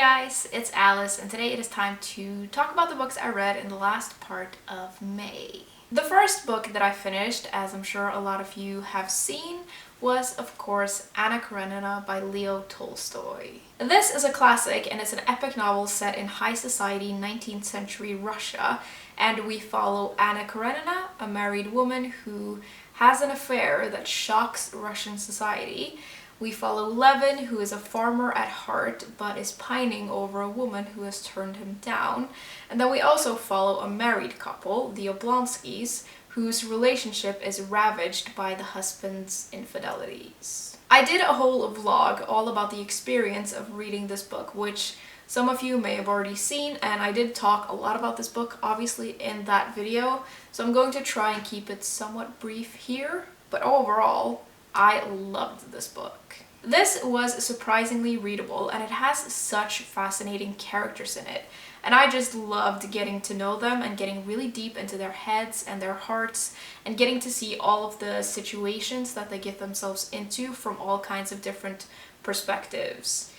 guys, it's Alice, and today it is time to talk about the books I read in the last part of May. The first book that I finished, as I'm sure a lot of you have seen, was of course Anna Karenina by Leo Tolstoy. This is a classic and it's an epic novel set in high society 19th century Russia, and we follow Anna Karenina, a married woman who has an affair that shocks Russian society. We follow Levin, who is a farmer at heart, but is pining over a woman who has turned him down. And then we also follow a married couple, the Oblonskys, whose relationship is ravaged by the husband's infidelities. I did a whole vlog all about the experience of reading this book, which some of you may have already seen, and I did talk a lot about this book, obviously, in that video. So I'm going to try and keep it somewhat brief here, but overall, I loved this book. This was surprisingly readable and it has such fascinating characters in it. And I just loved getting to know them and getting really deep into their heads and their hearts and getting to see all of the situations that they get themselves into from all kinds of different perspectives.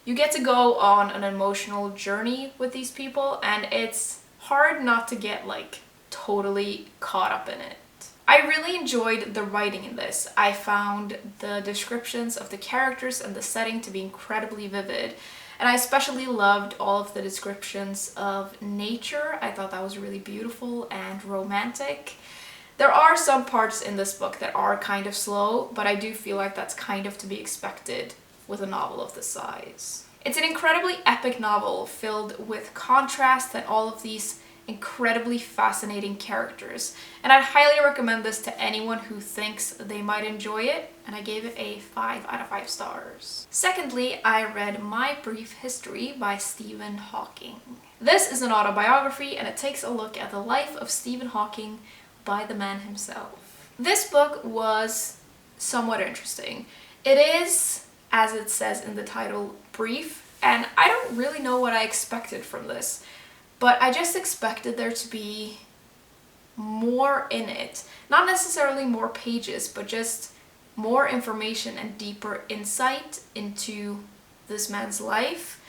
You get to go on an emotional journey with these people and it's hard not to get totally caught up in it. I really enjoyed the writing in this. I found the descriptions of the characters and the setting to be incredibly vivid, and I especially loved all of the descriptions of nature. I thought that was really beautiful and romantic. There are some parts in this book that are kind of slow, but I do feel like that's kind of to be expected with a novel of this size. It's an incredibly epic novel filled with contrast and all of these incredibly fascinating characters, and I'd highly recommend this to anyone who thinks they might enjoy it, and I gave it a 5 out of 5 stars. Secondly, I read My Brief History by Stephen Hawking. This is an autobiography and it takes a look at the life of Stephen Hawking by the man himself. This book was somewhat interesting. It is, as it says in the title, brief, and I don't really know what I expected from this. But I just expected there to be more in it. Not necessarily more pages, but just more information and deeper insight into this man's life.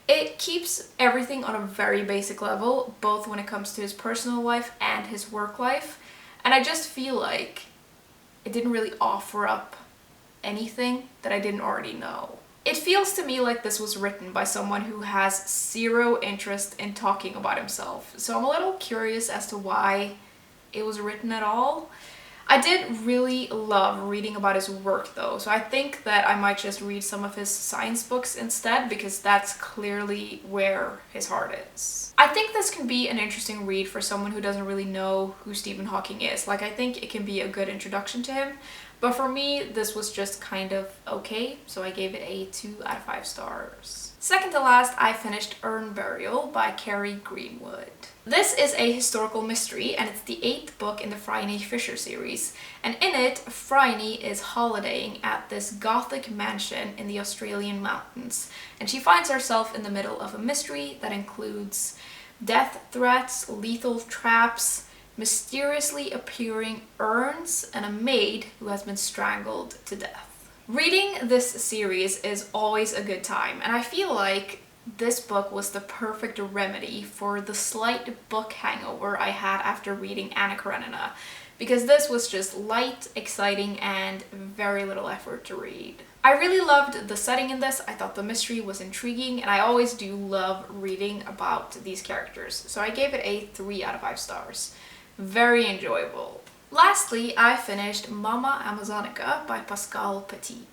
It keeps everything on a very basic level, both when it comes to his personal life and his work life. And I just feel like it didn't really offer up anything that I didn't already know. It feels to me like this was written by someone who has zero interest in talking about himself, so I'm a little curious as to why it was written at all. I did really love reading about his work though, so I think that I might just read some of his science books instead, because that's clearly where his heart is. I think this can be an interesting read for someone who doesn't really know who Stephen Hawking is. I think it can be a good introduction to him. But for me, this was just kind of okay, so I gave it a 2 out of 5 stars. Second to last, I finished Urn Burial by Carrie Greenwood. This is a historical mystery, and it's the 8th book in the Phryne Fisher series. And in it, Phryne is holidaying at this gothic mansion in the Australian mountains. And she finds herself in the middle of a mystery that includes death threats, lethal traps, mysteriously appearing urns, and a maid who has been strangled to death. Reading this series is always a good time, and I feel like this book was the perfect remedy for the slight book hangover I had after reading Anna Karenina, because this was just light, exciting, and very little effort to read. I really loved the setting in this. I thought the mystery was intriguing, and I always do love reading about these characters, so I gave it a 3 out of 5 stars. Very enjoyable. Lastly, I finished Mama Amazonica by Pascal Petit.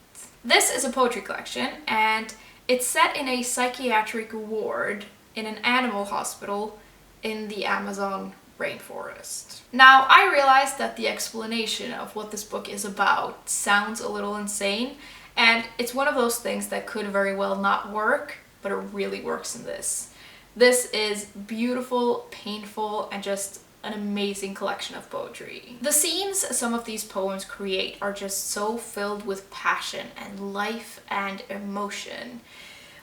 This is a poetry collection, and it's set in a psychiatric ward in an animal hospital in the Amazon rainforest. Now, I realize that the explanation of what this book is about sounds a little insane, and it's one of those things that could very well not work, but it really works in this. This is beautiful, painful, and just an amazing collection of poetry. The scenes some of these poems create are just so filled with passion and life and emotion.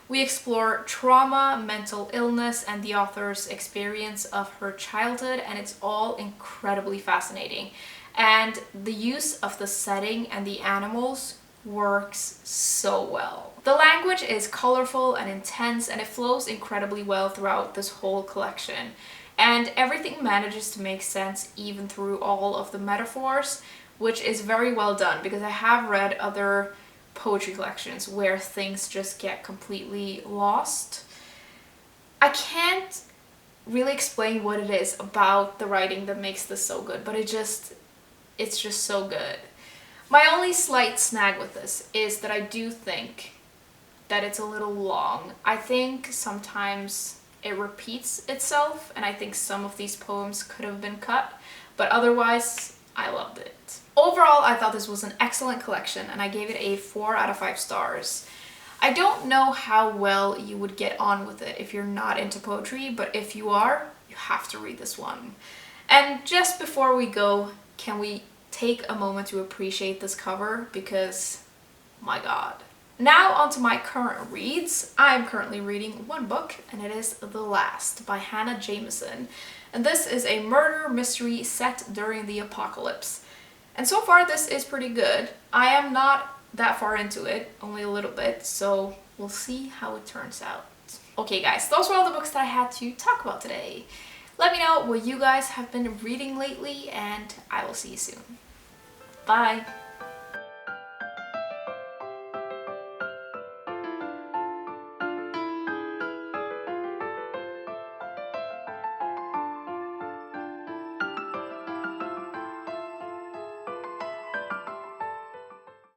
We explore trauma, mental illness, and the author's experience of her childhood, and it's all incredibly fascinating. And the use of the setting and the animals works so well. The language is colorful and intense, and it flows incredibly well throughout this whole collection. And everything manages to make sense even through all of the metaphors, which is very well done, because I have read other poetry collections where things just get completely lost. I can't really explain what it is about the writing that makes this so good, but it's just so good. My only slight snag with this is that I do think that it's a little long. I think sometimes it repeats itself, and I think some of these poems could have been cut, but otherwise I loved it. Overall, I thought this was an excellent collection, and I gave it a 4 out of 5 stars. I don't know how well you would get on with it if you're not into poetry, but if you are, you have to read this one. And just before we go, can we take a moment to appreciate this cover, because my god. Now onto my current reads. I'm currently reading one book, and it is The Last by Hannah Jameson. And this is a murder mystery set during the apocalypse. And so far this is pretty good. I am not that far into it, only a little bit, so we'll see how it turns out. Okay guys, those were all the books that I had to talk about today. Let me know what you guys have been reading lately, and I will see you soon. Bye!